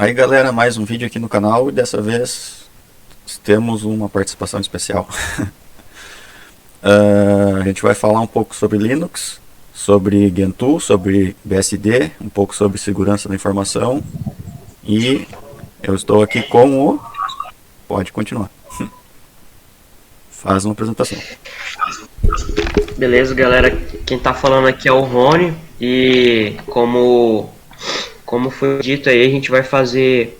Aí galera, mais um vídeo aqui no canal e dessa vez temos uma participação especial. A gente vai falar um pouco sobre Linux, sobre Gentoo, sobre BSD, um pouco sobre segurança da informação e eu estou aqui com o... Pode continuar. Faz uma apresentação. Beleza, galera. Quem tá falando aqui é o Rony e como foi dito aí, a gente vai fazer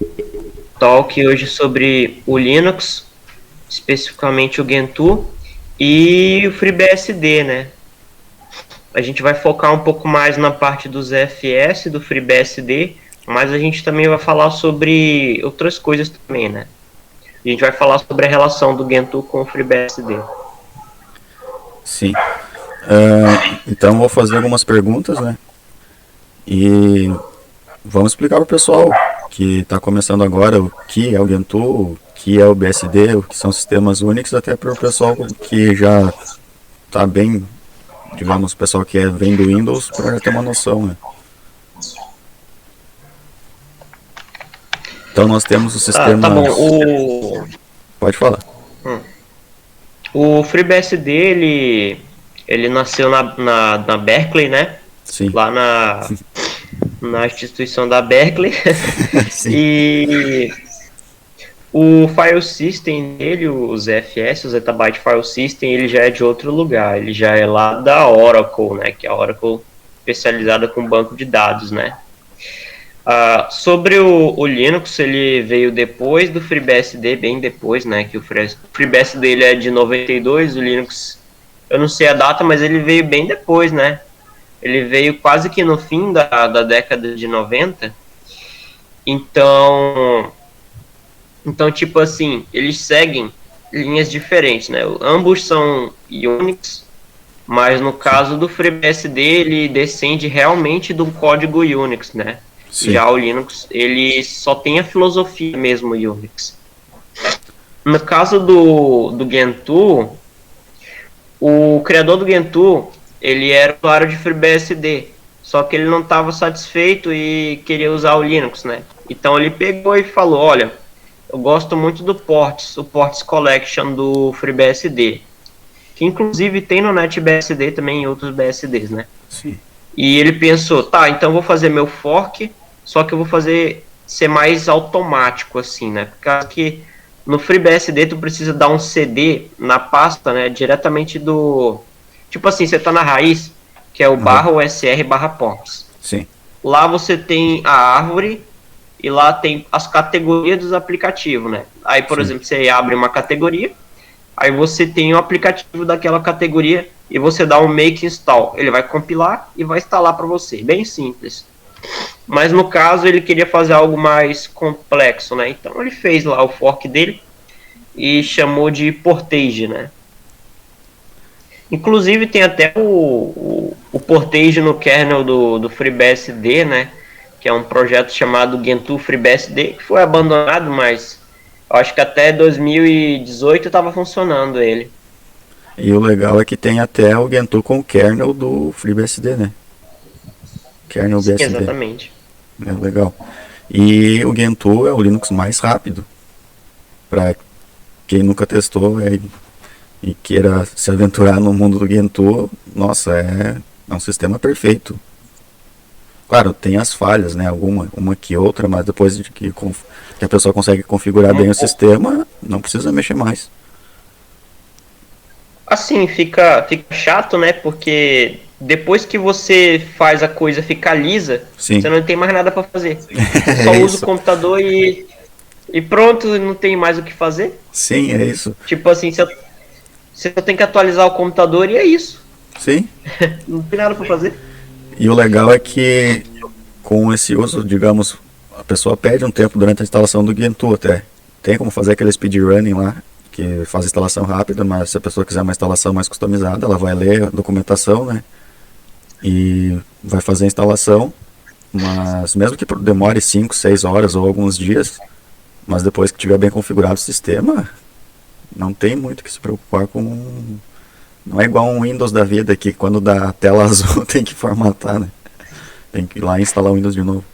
talk hoje sobre o Linux, especificamente o Gentoo e o FreeBSD, né? A gente vai focar um pouco mais na parte dos FS do FreeBSD, mas a gente também vai falar sobre outras coisas também, né? A gente vai falar sobre a relação do Gentoo com o FreeBSD. Sim. Então vou fazer algumas perguntas, né? E vamos explicar para o pessoal que está começando agora o que é o Gentoo, o que é o BSD, o que são sistemas Unix, até para o pessoal que já está bem, digamos, o pessoal que vem do Windows, para ter uma noção, né? Então nós temos o sistema... Tá bom. Pode falar. O FreeBSD, ele nasceu na Berkeley, né? Sim. Lá na instituição da Berkeley. Sim. E o file system dele, os ZFS, o Zettabyte File System, ele já é de outro lugar. Ele já é lá da Oracle, né? Que é a Oracle especializada com banco de dados, né? Sobre o Linux, ele veio depois do FreeBSD, bem depois, né? Que o FreeBSD ele é de 92, o Linux, eu não sei a data, mas ele veio bem depois, né? Ele veio quase que no fim da década de 90. Então, tipo assim, eles seguem linhas diferentes, né? Ambos são Unix, mas no caso do FreeBSD, ele descende realmente do código Unix, né? Sim. Já o Linux, ele só tem a filosofia mesmo Unix. No caso do Gentoo, o criador do Gentoo, ele era usuário de FreeBSD, só que ele não estava satisfeito e queria usar o Linux, né? Então ele pegou e falou, olha, eu gosto muito do Ports, o Ports Collection do FreeBSD, que inclusive tem no NetBSD também em outros BSDs, né? Sim. E ele pensou, tá, então eu vou fazer meu fork, só que eu vou fazer ser mais automático, assim, né? Porque no FreeBSD tu precisa dar um CD na pasta, né? Diretamente do... Tipo assim, você tá na raiz, que é o barra USR barra ports. Sim. Lá você tem a árvore e lá tem as categorias dos aplicativos, né? Aí, por exemplo, você abre uma categoria, aí você tem o aplicativo daquela categoria e você dá um make install. Ele vai compilar e vai instalar para você. Bem simples. Mas no caso ele queria fazer algo mais complexo, né? Então ele fez lá o fork dele e chamou de Portage, né? Inclusive tem até o Portage no kernel do FreeBSD, né? Que é um projeto chamado Gentoo FreeBSD, que foi abandonado, mas acho que até 2018 estava funcionando ele. E o legal é que tem até o Gentoo com o kernel do FreeBSD, né? Kernel BSD. Exatamente. É legal. E o Gentoo é o Linux mais rápido. Para quem nunca testou e queira se aventurar no mundo do Gentoo, nossa, é um sistema perfeito. Claro, tem as falhas, né? Uma que outra, mas depois de que a pessoa consegue configurar bem o sistema, não precisa mexer mais. Assim, fica chato, né? Porque depois que você faz a coisa ficar lisa, Sim. você não tem mais nada para fazer. Você só usa o computador e pronto, não tem mais o que fazer. Sim, é isso. Tipo assim, você tem que atualizar o computador e é isso. Sim. Não tem nada para fazer. E o legal é que com esse uso, digamos, a pessoa perde um tempo durante a instalação do Gentoo até. Tem como fazer aquele speedrunning lá, que faz a instalação rápida, mas se a pessoa quiser uma instalação mais customizada, ela vai ler a documentação, né? E vai fazer a instalação, mas mesmo que demore 5, 6 horas ou alguns dias, mas depois que tiver bem configurado o sistema, não tem muito que se preocupar com... Não é igual um Windows da vida que quando dá a tela azul tem que formatar, né? Tem que ir lá e instalar o Windows de novo.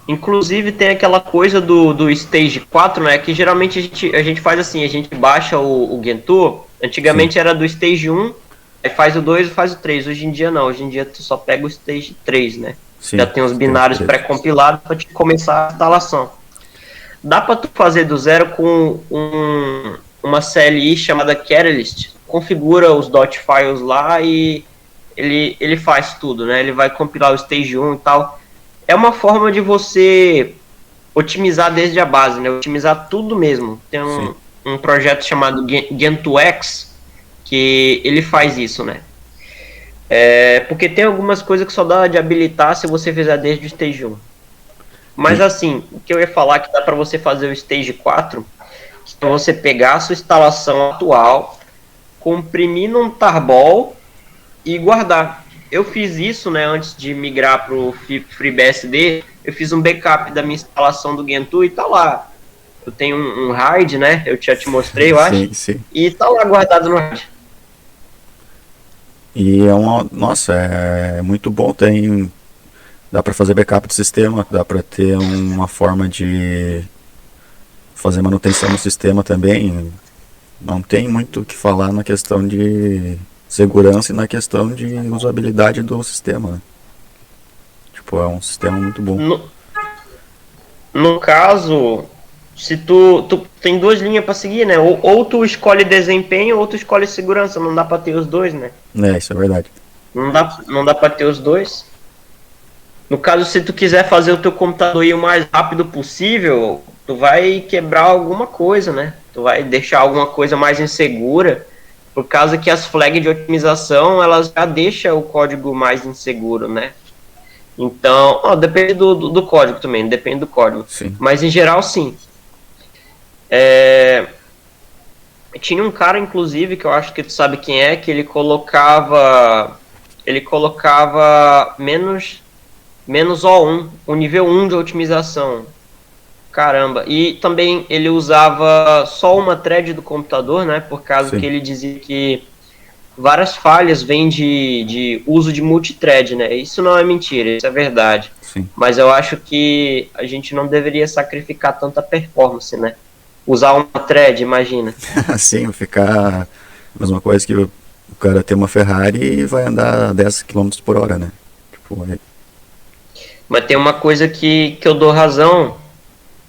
Inclusive tem aquela coisa do Stage 4, né? Que geralmente a gente faz assim, a gente baixa o Gentoo. Sim, Antigamente era do Stage 1, aí faz o 2 e faz o 3. Hoje em dia não, hoje em dia tu só pega o Stage 3, né? Já sim, tem os stage binários 3. pré-compilados para te começar a instalação. Dá para tu fazer do zero com uma CLI chamada Catalyst. Configura os dot files lá e ele faz tudo, né? Ele vai compilar o Stage 1 e tal. É uma forma de você otimizar desde a base, né? Otimizar tudo mesmo. Tem Sim. um projeto chamado Gentoo-X que ele faz isso, né? Porque tem algumas coisas que só dá de habilitar se você fizer desde o Stage 1. Mas E, assim, o que eu ia falar que dá para você fazer o Stage 4, que é você pegar a sua instalação atual, comprimir num tarball e guardar. Eu fiz isso, né, antes de migrar para o FreeBSD, eu fiz um backup da minha instalação do Gentoo e tá lá. Eu tenho um RAID, né, eu já te mostrei, eu acho, sim, sim. e tá lá guardado no RAID. E é uma, nossa, é muito bom, tem, dá para fazer backup do sistema, dá para ter uma forma de fazer manutenção no sistema também. Não tem muito o que falar na questão de segurança e na questão de usabilidade do sistema, né? Tipo, é um sistema muito bom. No, no caso, se tu tem duas linhas para seguir, né, ou tu escolhe desempenho ou tu escolhe segurança, não dá para ter os dois, né? É, isso é verdade. Não dá para ter os dois. No caso, se tu quiser fazer o teu computador ir o mais rápido possível, tu vai quebrar alguma coisa, né? Tu vai deixar alguma coisa mais insegura, por causa que as flags de otimização, elas já deixam o código mais inseguro, né? Então, depende do código também, depende do código. Sim. Mas em geral, sim. Tinha um cara, inclusive, que eu acho que tu sabe quem é, que ele colocava menos O1, o nível 1 de otimização. Caramba. E também ele usava só uma thread do computador, né? Por causa que Sim. ele dizia que várias falhas vêm de uso de multithread, né? Isso não é mentira, isso é verdade. Sim. Mas eu acho que a gente não deveria sacrificar tanta performance, né? Usar uma thread, imagina. Assim, ficar a mesma coisa que o cara ter uma Ferrari e vai andar a 10 km por hora, né? Tipo, Mas tem uma coisa que eu dou razão,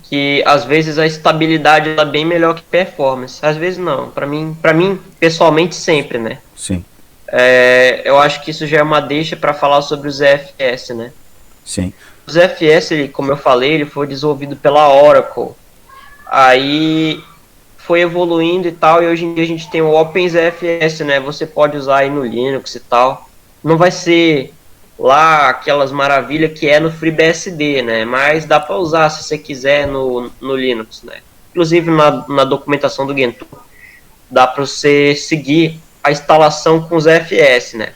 que às vezes a estabilidade é bem melhor que performance. Às vezes não. Para mim, pessoalmente sempre, né? sim, Eu acho que isso já é uma deixa para falar sobre os ZFS, né? sim, O ZFS, ele, como eu falei, ele foi desenvolvido pela Oracle. Aí foi evoluindo e tal, e hoje em dia a gente tem o OpenZFS, né? Você pode usar aí no Linux e tal. Não vai ser lá aquelas maravilhas que é no FreeBSD, né? Mas dá para usar se você quiser no Linux, né? Inclusive na documentação do Gentoo dá para você seguir a instalação com os ZFS, né?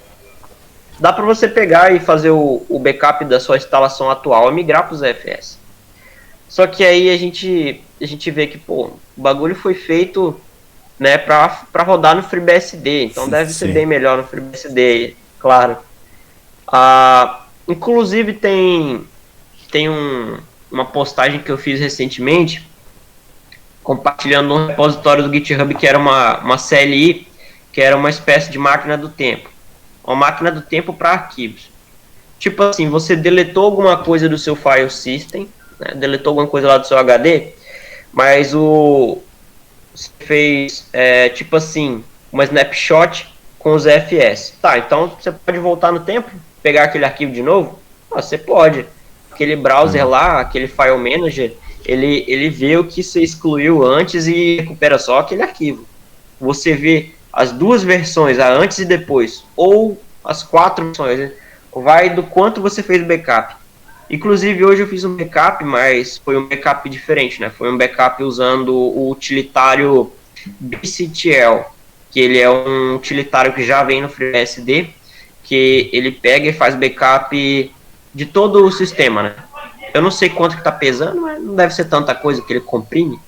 Dá para você pegar e fazer o backup da sua instalação atual e migrar para os ZFS. Só que aí a gente vê que, pô, o bagulho foi feito, né, para rodar no FreeBSD, então deve ser sim. bem melhor no FreeBSD, claro. Inclusive tem uma postagem que eu fiz recentemente, compartilhando um repositório do GitHub que era uma CLI, que era uma espécie de máquina do tempo. Uma máquina do tempo para arquivos. Tipo assim, você deletou alguma coisa do seu file system, né, deletou alguma coisa lá do seu HD, mas você fez, tipo assim, uma snapshot com os FS. Tá, então você pode voltar no tempo, pegar aquele arquivo de novo? Você pode. Aquele browser Ah, lá, aquele file manager, ele vê o que você excluiu antes e recupera só aquele arquivo. Você vê as duas versões, a antes e depois, ou as quatro versões, né? Vai do quanto você fez o backup. Inclusive, hoje eu fiz um backup, mas foi um backup diferente, né? Foi um backup usando o utilitário BCTL, que ele é um utilitário que já vem no FreeBSD, que ele pega e faz backup de todo o sistema, né? Eu não sei quanto que tá pesando, mas não deve ser tanta coisa que ele comprime.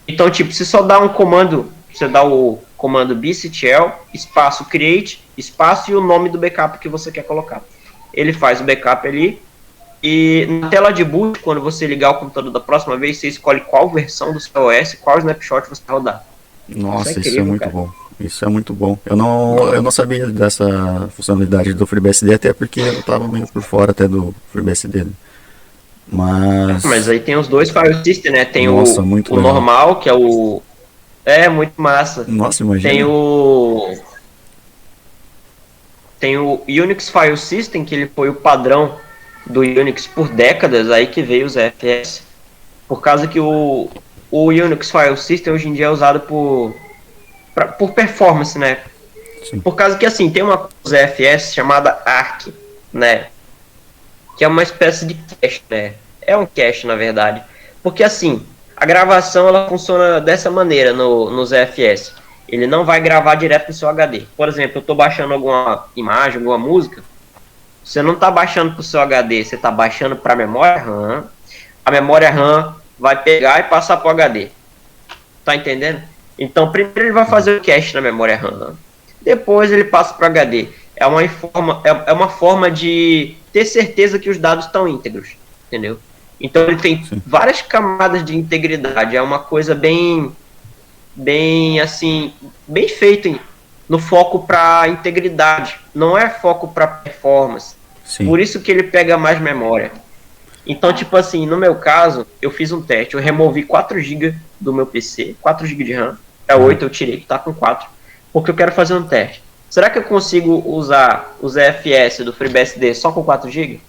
Então, tipo, você só dá um comando, você dá o comando bctl, espaço create, espaço e o nome do backup que você quer colocar. Ele faz o backup ali, E na tela de boot, quando você ligar o computador da próxima vez, você escolhe qual versão do seu OS, qual snapshot você vai rodar. Nossa, isso é incrível, muito cara. bom. Isso é muito bom. Eu não sabia dessa funcionalidade do FreeBSD, até porque eu tava meio por fora até do FreeBSD, né? Mas Mas, aí tem os dois file system, né? Tem nossa, muito o legal. normal, que é o. É, muito massa. Nossa, Tem imagina. o. Tem o Unix File System, que ele foi o padrão do Unix por décadas, aí que veio os FS. Por causa que o Unix File System hoje em dia é usado por performance, né? Sim, Por causa que, assim, tem uma ZFS chamada ARC, né? Que é uma espécie de cache, né? É um cache, na verdade. Porque, assim, a gravação, ela funciona dessa maneira no ZFS. Ele não vai gravar direto no seu HD. Por exemplo, eu estou baixando alguma imagem, alguma música, você não está baixando para o seu HD, você está baixando para a memória RAM. A memória RAM vai pegar e passar para o HD. Tá entendendo? Então, primeiro ele vai fazer o cache na memória RAM. Depois ele passa para o HD. É uma forma de ter certeza que os dados estão íntegros. Entendeu? Então, ele tem sim, várias camadas de integridade. É uma coisa bem assim, bem feito no foco para integridade. Não é foco para performance. sim. Por isso que ele pega mais memória. Então, tipo assim, no meu caso, eu fiz um teste, eu removi 4 GB do meu PC, 4 GB de RAM, é Aham. 8 eu tirei, que tá com 4, porque eu quero fazer um teste. Será que eu consigo usar os EFS do FreeBSD só com 4 GB?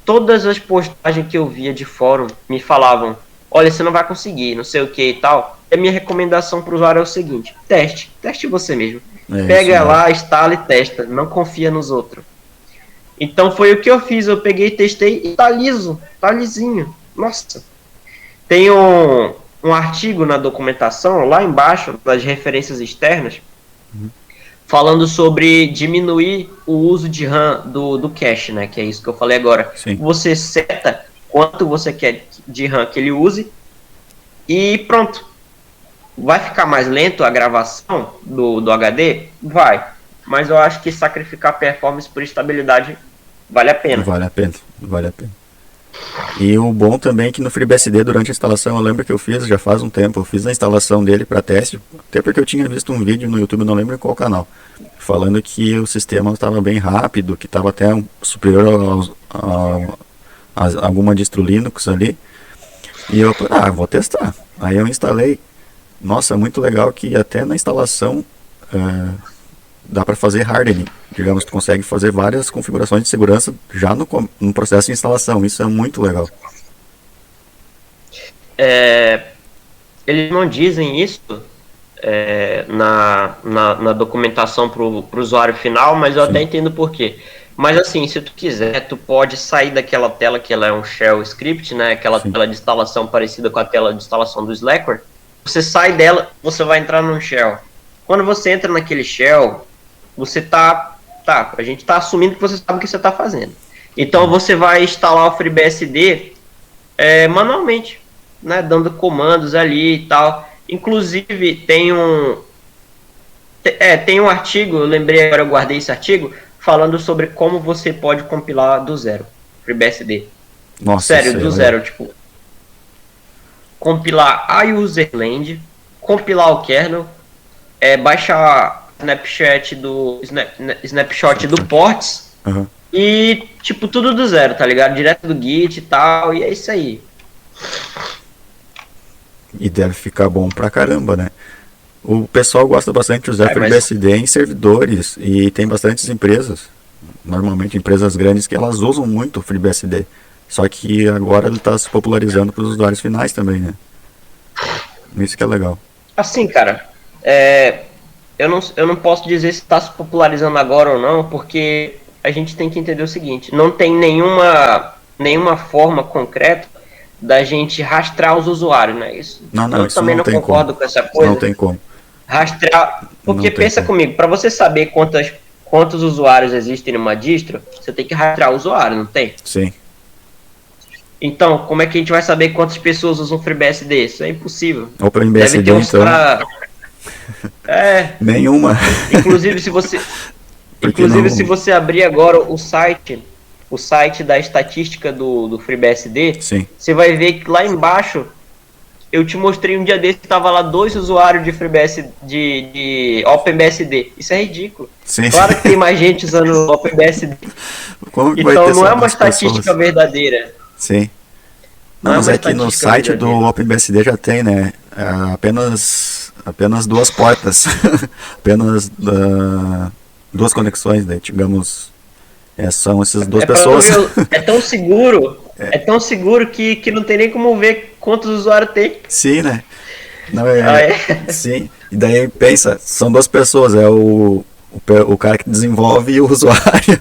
Todas as postagens que eu via de fórum me falavam, olha, você não vai conseguir, não sei o que e tal. E a minha recomendação para o usuário é o seguinte, teste você mesmo. É isso Pega mesmo. lá, instala e testa, não confia nos outros. Então foi o que eu fiz, eu peguei, testei e tá liso, tá lisinho. Nossa. Tem um artigo na documentação, lá embaixo, das referências externas, falando sobre diminuir o uso de RAM do cache, né? Que é isso que eu falei agora. Sim. Você seta quanto você quer de RAM que ele use e pronto. Vai ficar mais lento a gravação do HD? Vai. Mas eu acho que sacrificar performance por estabilidade vale a pena. Vale a pena. Vale a pena. E o bom também é que no FreeBSD, durante a instalação, eu lembro que eu fiz já faz um tempo, eu fiz a instalação dele para teste, até porque eu tinha visto um vídeo no YouTube, não lembro em qual canal, falando que o sistema estava bem rápido, que estava até superior a alguma distro Linux ali. E eu, vou testar. Aí eu instalei. Nossa, muito legal que até na instalação dá para fazer hardening. Digamos, tu consegue fazer várias configurações de segurança já no processo de instalação. Isso é muito legal. Eles não dizem isso na documentação para o usuário final, mas eu até Sim, entendo por quê. Mas assim, se tu quiser, tu pode sair daquela tela que ela é um shell script, né? Aquela sim. tela de instalação parecida com a tela de instalação do Slackware. Você sai dela, você vai entrar num shell. Quando você entra naquele shell, você a gente tá assumindo que você sabe o que você está fazendo. Então você vai instalar o FreeBSD manualmente, né, dando comandos ali e tal. Inclusive tem um artigo, eu lembrei agora, eu guardei esse artigo, falando sobre como você pode compilar do zero, FreeBSD. Nossa, Sério, isso aí é do legal. zero, tipo, compilar a userland, compilar o kernel, baixar snapshot do Snapshot. ports Aham. e, tipo, tudo do zero, tá ligado? Direto do Git e tal, e é isso aí. E deve ficar bom pra caramba, né? O pessoal gosta bastante de usar Mas FreeBSD em servidores e tem bastantes empresas, normalmente empresas grandes, que elas usam muito o FreeBSD. Só que agora ele está se popularizando para os usuários finais também, né? Isso que é legal. assim, cara, eu não posso dizer se está se popularizando agora ou não, porque a gente tem que entender o seguinte: não tem nenhuma forma concreta da gente rastrear os usuários, né? Isso, Não, não, eu isso também não não tem como. concordo com essa Não coisa. tem como. Rastrear, Não porque tem pensa como. comigo, para você saber quantos usuários existem numa distro, você tem que rastrear o usuário, não tem? Sim. Então, como é que a gente vai saber quantas pessoas usam FreeBSD? Isso é impossível. Ou para Deve ter MBSD, uns então, caras. nenhuma. Inclusive, se você Porque Inclusive, se não. você abrir agora o site o site da estatística do FreeBSD, Sim. você vai ver que lá embaixo, eu te mostrei um dia desse que tava lá 2 usuários de FreeBSD, de OpenBSD. Isso é ridículo. Sim. Claro que tem mais gente usando o OpenBSD. Como que vai Então ter não só é uma duas estatística pessoas? verdadeira. Sim. Não Não, é mas uma é que no estatística site do verdadeira. OpenBSD já tem, né? Apenas duas portas. Apenas duas conexões, né? Digamos, são essas duas É pra não pessoas. ver, é tão seguro que não tem nem como ver quantos usuários tem. Sim, né? Não Ah, é. é. Sim. E daí pensa, são duas pessoas, é o cara que desenvolve e o usuário.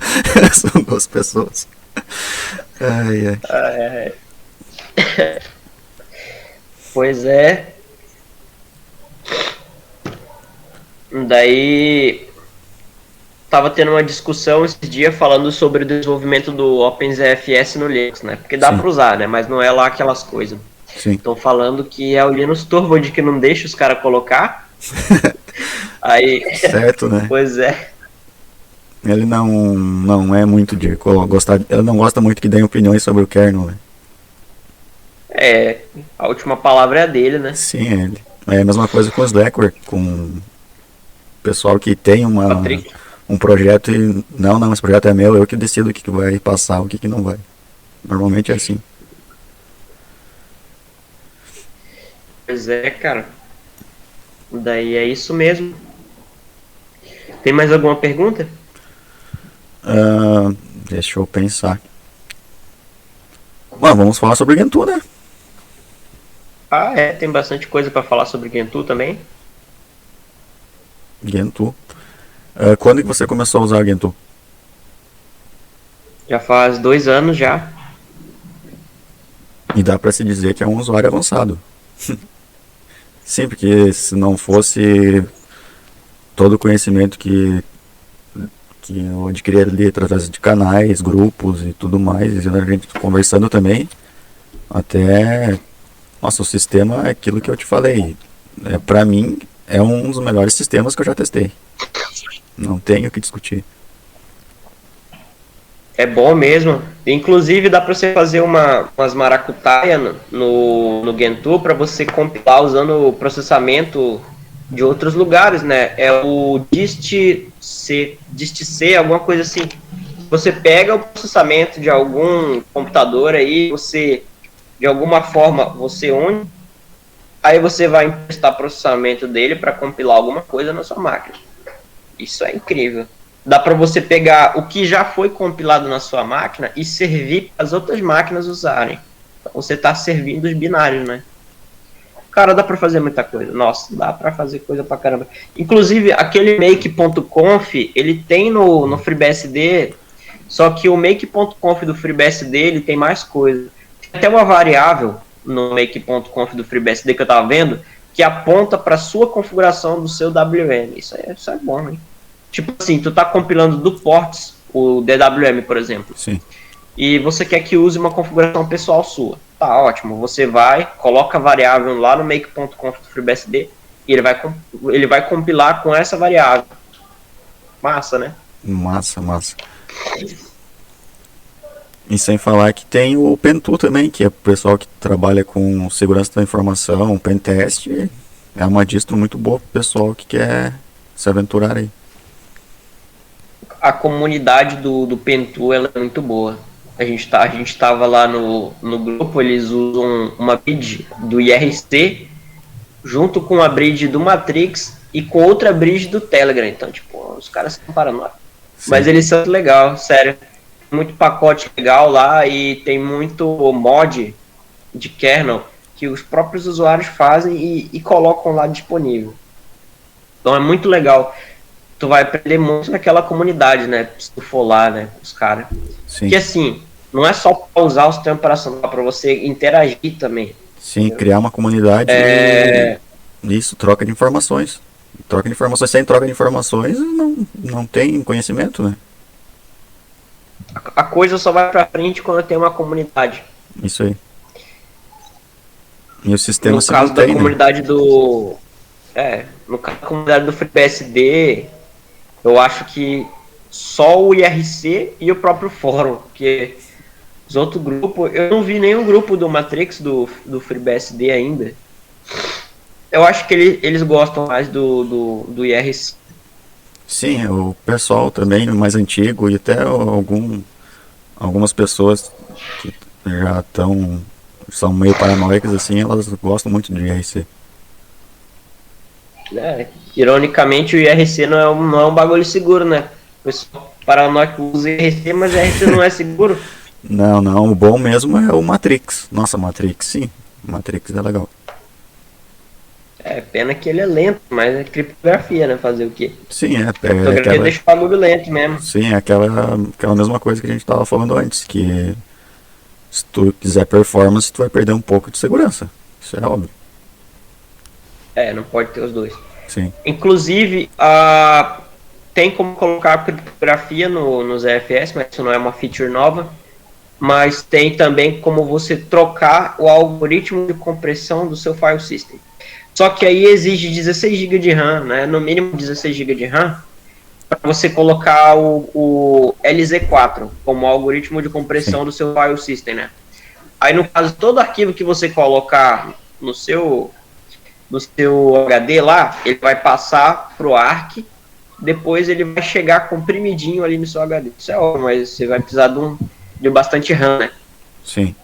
São duas pessoas. Ai, ai. Pois é. Daí tava tendo uma discussão esse dia falando sobre o desenvolvimento do OpenZFS no Linux, né? Porque dá Sim, para usar, né? Mas não é lá aquelas coisas. sim. Estão falando que é o Linus Torvald que não deixa os caras colocar. Aí, Certo, né? pois é. Ele não é muito de gostar. Ele não gosta muito que deem opiniões sobre o kernel, né? É, a última palavra é a dele, né? Sim, é ele. É a mesma coisa com o Slackware, com o pessoal que tem Patrick. um projeto e. Não, esse projeto é meu, eu que decido o que vai passar, o que não vai. Normalmente é assim. Pois é, cara. Daí é isso mesmo. Tem mais alguma pergunta? Ah, deixa eu pensar. Bom, vamos falar sobre Gentoo, né? Ah, é, tem bastante coisa para falar sobre Gentoo também. Gentoo. Quando que você começou a usar Gentoo? Já faz 2 anos já. E dá pra se dizer que é um usuário avançado. Sim, porque se não fosse todo o conhecimento que eu adquiri ali através de canais, grupos e tudo mais, e a gente conversando também, até, nossa, o sistema é aquilo que eu te falei. Para mim, é um dos melhores sistemas que eu já testei. Não tenho o que discutir. É bom mesmo. Inclusive dá para você fazer umas maracutaia no Gentoo para você compilar usando o processamento de outros lugares, né? É o dist-c, alguma coisa assim. Você pega o processamento de algum computador aí, você de alguma forma você une, aí você vai emprestar processamento dele para compilar alguma coisa na sua máquina. Isso é incrível. Dá para você pegar o que já foi compilado na sua máquina e servir para as outras máquinas usarem. Então, você está servindo os binários, né? Cara, dá para fazer muita coisa. Nossa, dá para fazer coisa pra caramba. Inclusive, aquele make.conf, ele tem no FreeBSD, só que o make.conf do FreeBSD, ele tem mais coisa. Tem até uma variável no make.conf do FreeBSD que eu estava vendo, que aponta para sua configuração do seu WM. Isso é bom, hein? Tipo assim, tu tá compilando do ports, o DWM, por exemplo, Sim. e você quer que use uma configuração pessoal sua. Tá ótimo, você vai, coloca a variável lá no make.conf do FreeBSD e ele vai compilar com essa variável. Massa, né? Massa, massa. E sem falar que tem o Pentoo também, que é o pessoal que trabalha com segurança da informação, pentest. É uma distro muito boa pro pessoal que quer se aventurar aí. A comunidade do Pentoo ela é muito boa. A gente tava lá no grupo, eles usam uma bridge do IRC junto com a bridge do Matrix e com outra bridge do Telegram. Então, tipo, os caras estão parando lá. Sim. Mas eles são legal, sério. Muito pacote legal lá e tem muito mod de kernel que os próprios usuários fazem e colocam lá disponível. Então é muito legal. Tu vai aprender muito naquela comunidade, né? Se tu for lá, né? Os caras. Sim. Que assim, não é só pra usar o sistema operacional, para você interagir também. Sim, criar uma comunidade e isso, troca de informações. Troca de informações, sem troca de informações não tem conhecimento, né? A coisa só vai pra frente quando tem uma comunidade. Isso aí. E o sistema No se caso da mantém, né? comunidade no caso da comunidade do FreeBSD, eu acho que só o IRC e o próprio fórum, porque os outros grupos, eu não vi nenhum grupo do Matrix, do FreeBSD ainda. Eu acho que eles gostam mais do IRC. Sim, o pessoal também mais antigo e até algumas pessoas que já estão são meio paranoicas assim, elas gostam muito de IRC. Ironicamente, o IRC não é um bagulho seguro, né? O pessoal paranoico usa IRC, mas o IRC não é seguro. Não, não, o bom mesmo é o Matrix. Nossa, Matrix, sim. Matrix é legal. É, pena que ele é lento, mas é criptografia, né? Fazer o quê? Sim, é Criptografia aquela. deixa o bagulho lento mesmo. Sim, é aquela mesma coisa que a gente tava falando antes, que se tu quiser performance, tu vai perder um pouco de segurança. Isso é óbvio. É, não pode ter os dois. Sim. Inclusive, tem como colocar criptografia nos EFS, mas isso não é uma feature nova. Mas tem também como você trocar o algoritmo de compressão do seu file system. Só que aí exige 16 GB de RAM, né? No mínimo 16 GB de RAM, para você colocar o LZ4 como algoritmo de Sim. compressão do seu file system, né? Aí, no caso, todo arquivo que você colocar no seu HD lá, ele vai passar pro ARC, depois ele vai chegar comprimidinho ali no seu HD. Isso é óbvio, mas você vai precisar de bastante RAM, né? Sim.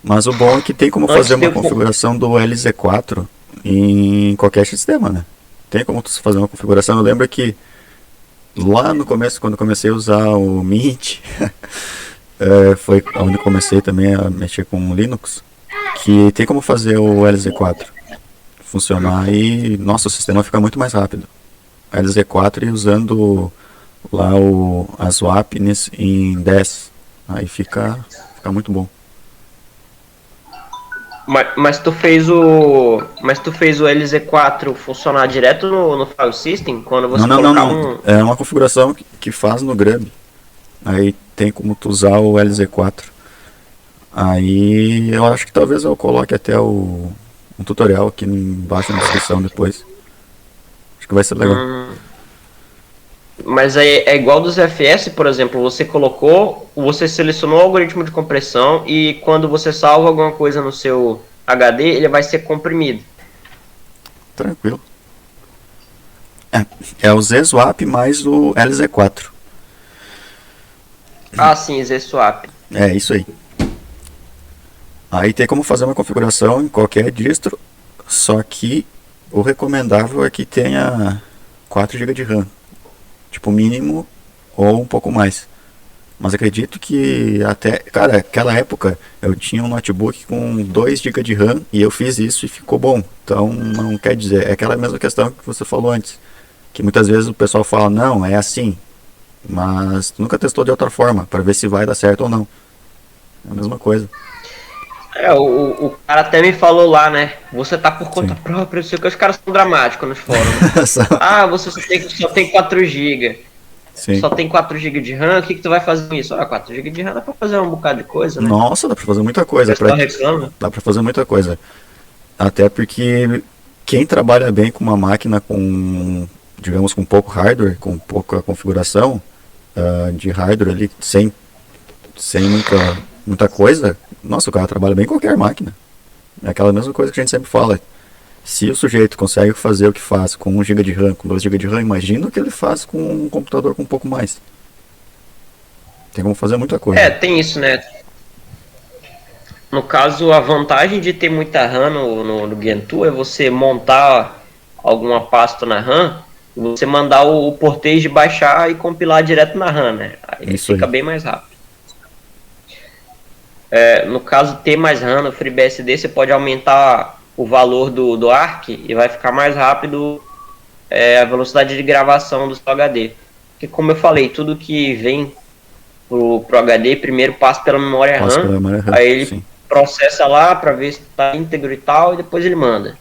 Mas o bom é que tem como fazer Antes de uma eu... configuração do LZ4 em qualquer sistema, né? Tem como tu fazer uma configuração. Eu lembro que lá no começo, quando eu comecei a usar o Mint, foi onde eu comecei também a mexer com Linux, que tem como fazer o LZ4 funcionar e, nossa, o sistema fica muito mais rápido. LZ4 e usando lá a swap em 10. Aí fica muito bom. Mas tu fez o LZ4 funcionar direto no file system quando Não, você não, não, colocar não. um... É uma configuração que faz no Grub. Aí tem como tu usar o LZ4. Aí eu acho que talvez eu coloque até um tutorial aqui embaixo na descrição depois. Acho que vai ser legal. Mas é igual dos FS, por exemplo, você selecionou o algoritmo de compressão e quando você salva alguma coisa no seu HD, ele vai ser comprimido. Tranquilo. É o ZSwap mais o LZ4. Ah, sim, ZSwap. É isso aí. Aí tem como fazer uma configuração em qualquer distro, só que o recomendável é que tenha 4 GB de RAM, tipo mínimo ou um pouco mais. Mas acredito que até, cara, aquela época eu tinha um notebook com 2 GB de RAM e eu fiz isso e ficou bom. Então não quer dizer, é aquela mesma questão que você falou antes, que muitas vezes o pessoal fala, não, é assim, mas nunca testou de outra forma para ver se vai dar certo ou não. É a mesma coisa. O cara até me falou lá, né? Você tá por conta Sim. própria, não sei o que. Os caras são dramáticos nos fóruns, né? Ah, você só tem 4 GB. Sim. Só tem 4 GB de RAM, o que tu vai fazer com isso? Ah, 4 GB de RAM dá pra fazer um bocado de coisa, né? Nossa, dá pra fazer muita O coisa. pessoal reclama. Dá pra fazer muita coisa. Até porque quem trabalha bem com uma máquina com, digamos, com pouco hardware, com pouca configuração de hardware ali, sem muita coisa, nossa, o cara trabalha bem em qualquer máquina. É aquela mesma coisa que a gente sempre fala. Se o sujeito consegue fazer o que faz com 1 GB de RAM, com 2 GB de RAM, imagina o que ele faz com um computador com um pouco mais. Tem como fazer muita coisa. Tem isso, né? No caso, a vantagem de ter muita RAM no Gentoo é você montar alguma pasta na RAM e você mandar o portage baixar e compilar direto na RAM, né? Aí Isso fica aí. bem mais rápido. No caso, ter mais RAM no FreeBSD, você pode aumentar o valor do ARC e vai ficar mais rápido a velocidade de gravação do seu HD. Porque, como eu falei, tudo que vem pro HD primeiro passa pela memória Passa pela RAM, memória RAM, aí ele sim. processa lá para ver se está íntegro e tal, e depois ele manda.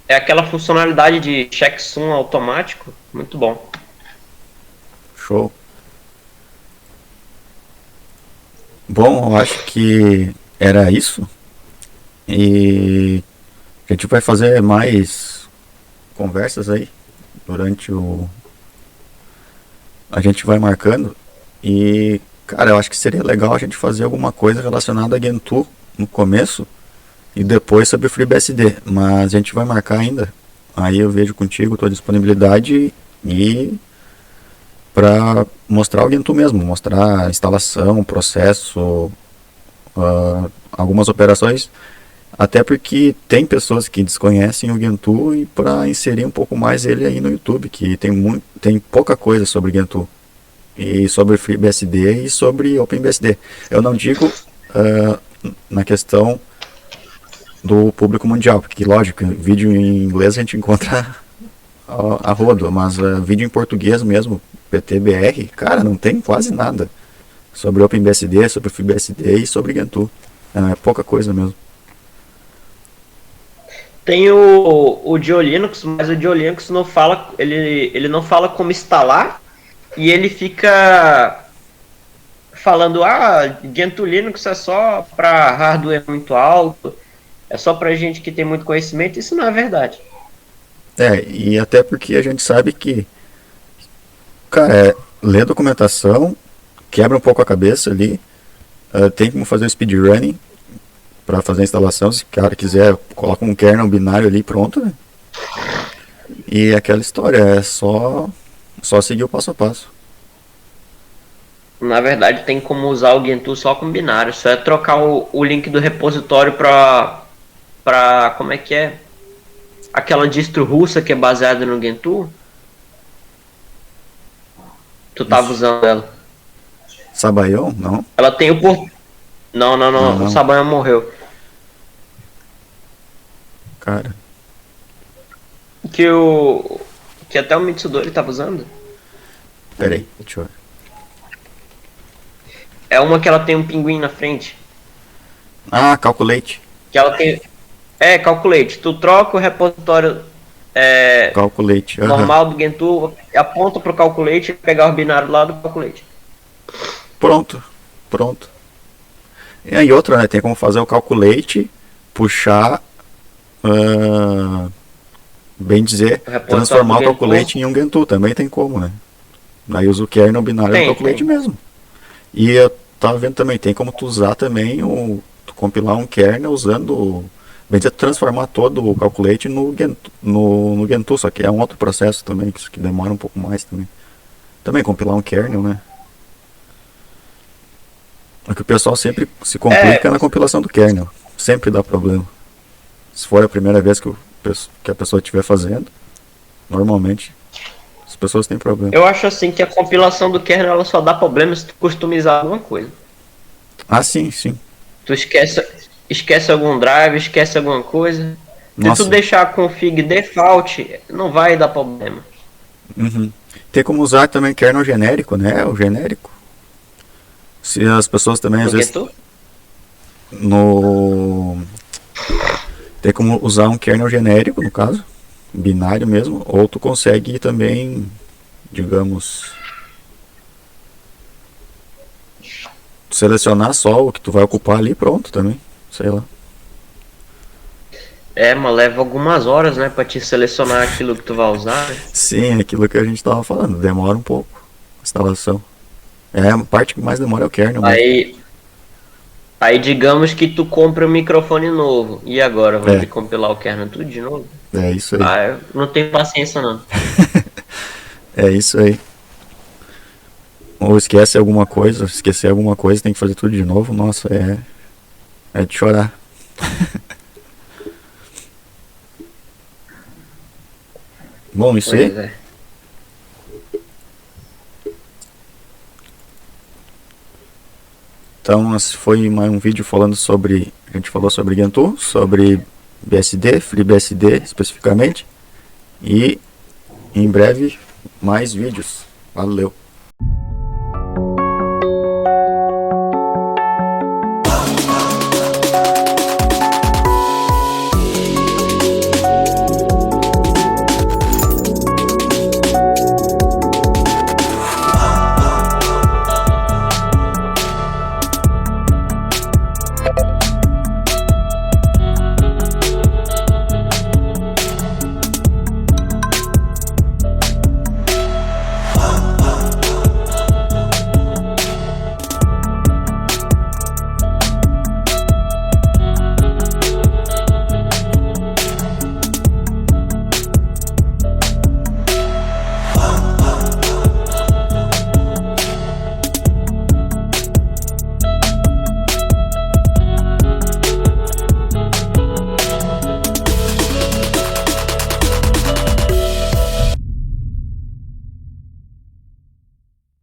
É aquela funcionalidade de checksum automático, muito bom. Show. Bom, eu acho que era isso. E a gente vai fazer mais conversas aí durante a gente vai marcando e, cara, eu acho que seria legal a gente fazer alguma coisa relacionada a Gentoo no começo e depois sobre FreeBSD, mas a gente vai marcar ainda. Aí eu vejo contigo tua disponibilidade e para mostrar o Gentoo mesmo, mostrar a instalação, o processo, algumas operações, até porque tem pessoas que desconhecem o Gentoo e para inserir um pouco mais ele aí no YouTube, que tem pouca coisa sobre Gentoo e sobre FreeBSD e sobre OpenBSD. Eu não digo na questão do público mundial, porque lógico, vídeo em inglês a gente encontra a rodo, mas vídeo em português mesmo, PTBR, cara, não tem quase nada sobre OpenBSD, sobre FreeBSD e sobre Gentoo. É pouca coisa mesmo. Tem o Linux, mas o Linux não fala, ele não fala como instalar e ele fica falando, Gentoo Linux é só para hardware muito alto, é só para gente que tem muito conhecimento. Isso não é verdade. E até porque a gente sabe que, cara, ler a documentação, quebra um pouco a cabeça ali, tem como fazer o speedrunning para fazer a instalação, se o cara quiser, coloca um kernel binário ali pronto, né? E aquela história, é só seguir o passo a passo. Na verdade, tem como usar o Gentoo só com binário. Só é trocar o link do repositório para como é que é? Aquela distro russa que é baseada no Gentoo. Tu tava usando ela. Sabayon? Não? Ela tem o port... Não. O Sabayon morreu. Cara. Que até o Mitsudori tava usando. Peraí, deixa eu ver. É uma que ela tem um pinguim na frente. Calculate. Que ela tem... Calculate. Tu troca o repositório Calculate. normal do Gentoo, aponta pro Calculate e pegar o binário lá do Calculate. Pronto. E aí outra, né? Tem como fazer o Calculate, puxar, bem dizer, transformar o Calculate em um Gentoo. Também tem como, né? Aí usa o kernel binário do Calculate mesmo. E eu tava vendo também, tem como tu usar também tu compilar um kernel usando, bem dizer, transformar todo o Calculate no Gentoo, só que é um outro processo também, que demora um pouco mais também. Também compilar um kernel, né? É que o pessoal sempre se complica na compilação do kernel. Sempre dá problema. Se for a primeira vez que a pessoa estiver fazendo, normalmente as pessoas têm problema. Eu acho assim que a compilação do kernel ela só dá problema se tu customizar alguma coisa. Sim. Tu esquece algum drive, esquece alguma coisa. Nossa. Se tu deixar a config default, não vai dar problema. Uhum. Tem como usar também kernel genérico, né? O genérico. Se as pessoas também às vezes tem como usar um kernel genérico, no caso, binário mesmo, ou tu consegue também, digamos, selecionar só o que tu vai ocupar ali, pronto também, sei lá. Mas leva algumas horas, né, pra te selecionar aquilo que tu vai usar, né? Sim, aquilo que a gente tava falando, demora um pouco a instalação. A parte que mais demora é o kernel. Aí digamos que tu compra um microfone novo. E agora? Vai ter que compilar o kernel tudo de novo? É isso aí. Eu não tenho paciência não. É isso aí. Ou esquecer alguma coisa, tem que fazer tudo de novo. Nossa, é de chorar. Bom, isso aí. Então, esse foi mais um vídeo falando sobre... A gente falou sobre Gentoo, sobre BSD, FreeBSD especificamente. E em breve, mais vídeos. Valeu!